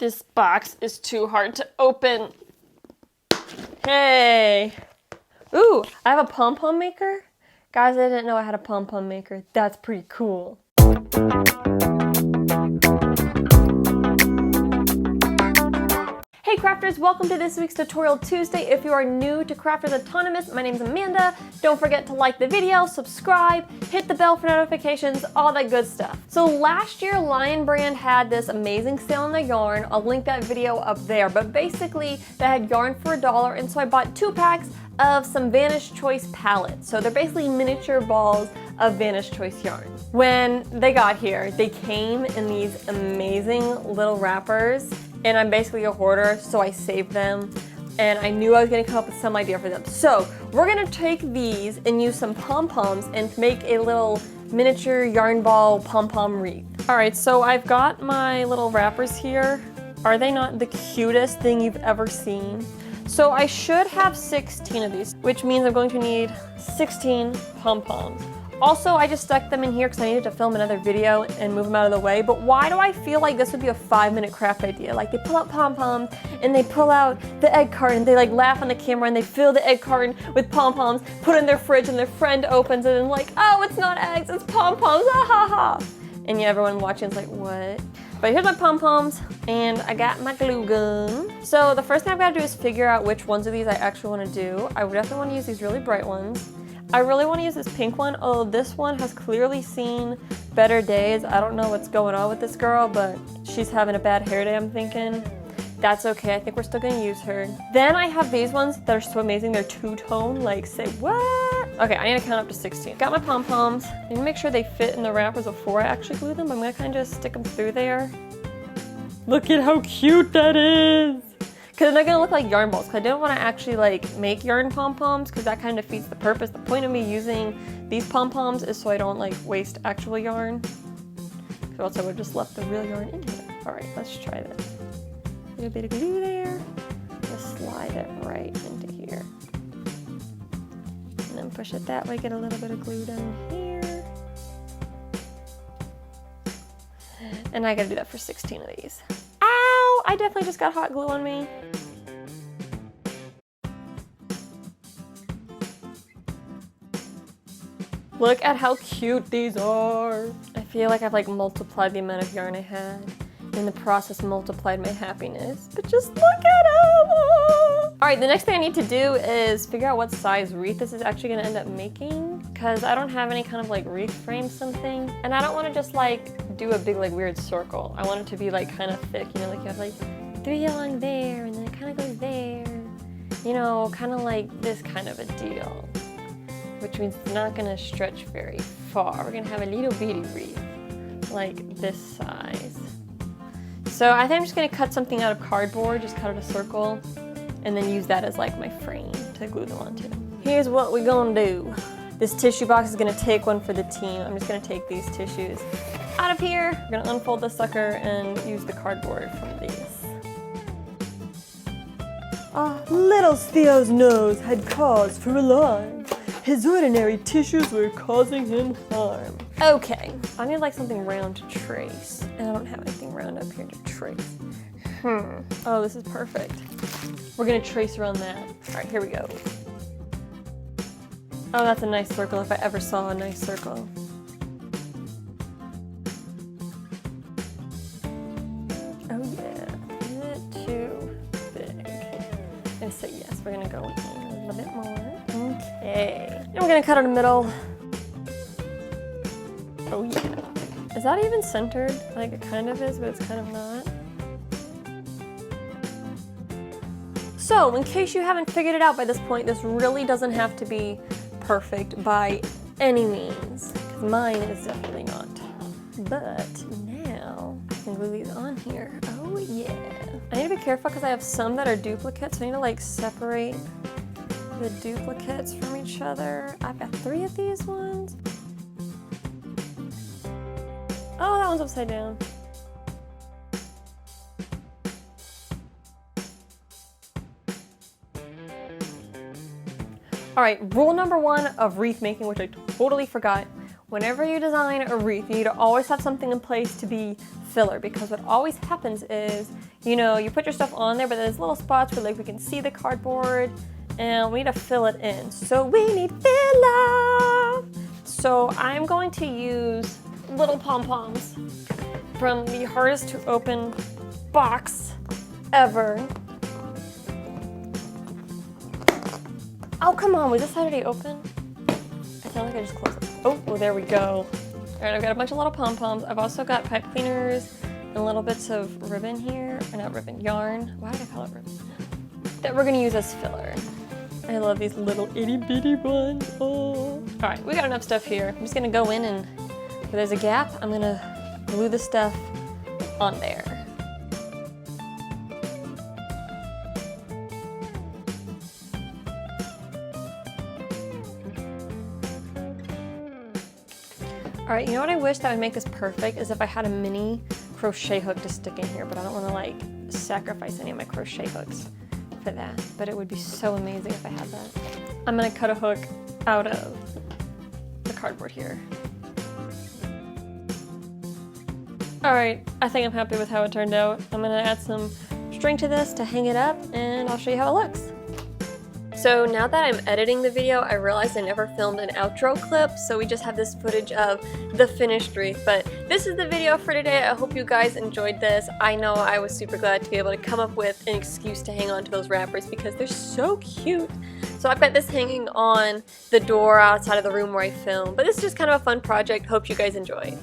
This box is too hard to open. Hey. Ooh, I have a pom-pom maker. Guys, I didn't know I had a pom-pom maker. That's pretty cool. Hey crafters, welcome to this week's Tutorial Tuesday. If you are new to Crafters Autonomous, my name is Amanda. Don't forget to like the video, subscribe, hit the bell for notifications, all that good stuff. So last year, Lion Brand had this amazing sale on the yarn. I'll link that video up there, but basically they had yarn for $1, and so I bought 2 packs of some Vanna's Choice palettes. So they're basically miniature balls of Vanna's Choice yarn. When they got here, they came in these amazing little wrappers, and I'm basically a hoarder, so I saved them, and I knew I was gonna come up with some idea for them. So we're gonna take these and use some pom-poms and make a little miniature yarn ball pom-pom wreath. All right, so I've got my little wrappers here. Are they not the cutest thing you've ever seen? So I should have 16 of these, which means I'm going to need 16 pom-poms. Also, I just stuck them in here because I needed to film another video and move them out of the way, but why do I feel like this would be a 5-minute craft idea? Like, they pull out pom-poms and they pull out the egg carton, they like laugh on the camera and they fill the egg carton with pom-poms, put it in their fridge, and their friend opens it and like, oh, it's not eggs, it's pom-poms, ah ha ha. And yeah, everyone watching is like, what? But here's my pom-poms, and I got my glue gun. So the first thing I've got to do is figure out which ones of these I actually want to do. I definitely want to use these really bright ones. I really want to use this pink one, although this one has clearly seen better days. I don't know what's going on with this girl, but she's having a bad hair day, I'm thinking. That's okay, I think we're still going to use her. Then I have these ones that are so amazing. They're two-tone, like, say what? Okay, I need to count up to 16. Got my pom-poms. I need to make sure they fit in the wrappers before I actually glue them. I'm going to kind of just stick them through there. Look at how cute that is! Because they're going to look like yarn balls. Because I didn't want to actually like make yarn pom-poms because that kind of defeats the purpose. The point of me using these pom-poms is so I don't like waste actual yarn. Because else I would have just left the real yarn in here. Alright, let's try this. A little bit of glue there. Just slide it right into here. And then push it that way, get a little bit of glue down here. And I gotta do that for 16 of these. Ow! I definitely just got hot glue on me. Look at how cute these are. I feel like I've like multiplied the amount of yarn I had. In the process, multiplied my happiness. But just look at them! All right, the next thing I need to do is figure out what size wreath this is actually gonna end up making, because I don't have any kind of like wreath frame something. And I don't wanna just like do a big like weird circle. I want it to be like kind of thick, you know, like you have like 3 along there and then it kind of goes there. You know, kind of like this kind of a deal. Which means it's not gonna stretch very far. We're gonna have a little bitty wreath, like this size. So I think I'm just gonna cut something out of cardboard, just cut out a circle, and then use that as like my frame to glue them onto. Here's what we're gonna do. This tissue box is gonna take one for the team. I'm just gonna take these tissues out of here. We're gonna unfold the sucker and use the cardboard from these. Little Theo's nose had cause for alarm. His ordinary tissues were causing him harm. Okay, I need like something round to trace. And I don't have anything round up here to trace. Oh, this is perfect. We're gonna trace around that. All right, here we go. Oh, that's a nice circle if I ever saw a nice circle. Oh yeah, is it too big? I'm gonna say yes, we're gonna go in a little bit more. Okay, and we're gonna cut in the middle. Oh yeah. Is that even centered? Like it kind of is, but it's kind of not. So, in case you haven't figured it out by this point, this really doesn't have to be perfect by any means. Because mine is definitely not. But now, I can glue these on here. Oh yeah. I need to be careful because I have some that are duplicates, so I need to like separate the duplicates from each other. I've got 3 of these ones. Oh, that one's upside down. All right, rule number 1 of wreath making, which I totally forgot. Whenever you design a wreath, you need to always have something in place to be filler, because what always happens is you know, you put your stuff on there, but there's little spots where like we can see the cardboard and we need to fill it in. So we need filler. So I'm going to use little pom-poms from the hardest to open box ever. Oh, come on, was this already open? I feel like I just closed it. Oh, well, there we go. All right, I've got a bunch of little pom-poms. I've also got pipe cleaners and little bits of ribbon here, or not ribbon, yarn. Why did I call it ribbon? That we're gonna use as filler. I love these little itty bitty ones. Oh. All right, we got enough stuff here. I'm just gonna go in and where there's a gap, I'm gonna glue the stuff on there. All right, you know what I wish that would make this perfect is if I had a mini crochet hook to stick in here, but I don't want to like sacrifice any of my crochet hooks for that, but it would be so amazing if I had that. I'm gonna cut a hook out of the cardboard here. All right, I think I'm happy with how it turned out. I'm gonna add some string to this to hang it up and I'll show you how it looks. So now that I'm editing the video, I realized I never filmed an outro clip, so we just have this footage of the finished wreath. But this is the video for today. I hope you guys enjoyed this. I know I was super glad to be able to come up with an excuse to hang on to those wrappers because they're so cute. So I've got this hanging on the door outside of the room where I film, but this is just kind of a fun project. Hope you guys enjoy.